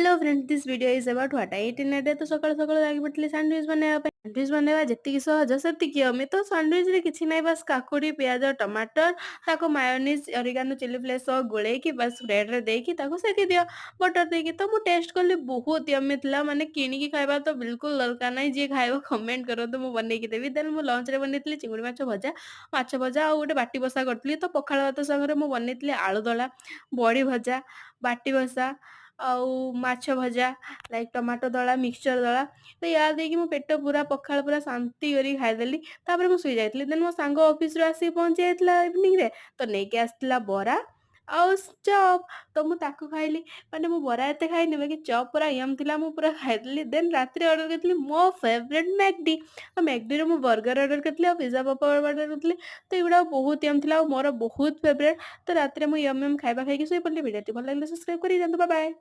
Hello friends this video is about what I ate in a day. तो सकाळू सकाळू लागी पड़ती सैंडविच बनवाई। सैंडविच बनवा जी सहज सेतिकी अमी तो सैंडविच रे किछि नै बस काकुड़ी प्याज टमाटर ताको मायोनीज ओरिगानो चिली फ्लेक्स सह गोले की बस ब्रेड रे देकी ताको सेकी दियो बटर देकी। तो मु टेस्ट कली बहुत यम्मी थिला माने किनी की खाइबा तो बिल्कुल दरकार नै। जे खाइबो कमेंट करो तो मु बनै की देबी। देन मु लंच रे बनैतिली चिंगुड़ी माछ भजा आ गोटे बाटी बसा करथली। तो पखाळ भात संगे मु बनैतिली आलू दळा बड़ी भजा बाटी बसा आउ माछ भजा लाइक टमाटो दला मिक्सचर दला। तो या देखिए मो पेट पूरा पखाल पूरा शांति करी खाइदेली। तापर मु सुई जाइतली। देन मो सांग ऑफिस रो आसी पहुंची जाइतला इवनिंग रे। तो नेके आस्तिला बरा आउ चॉप। तो मु ताको खाइली माने मु बरा एते खाइनी बाकी चॉप पूरा यम थिला मु पूरा खाइदेली। देन रात्रि ऑर्डर करथली मो फेवरेट मैकडी। तो मैकडी रो मु बर्गर ऑर्डर करथली और पिज्जा पापा ऑर्डर करथली। तो एगुडा बहुत यम थिला और मोर बहुत फेवरेट। तो रात्रि मु यम यम खाइबा खाइकी सोई पड़ली। वीडियो भल लागले सब्सक्राइब करी जानतो। Bye bye.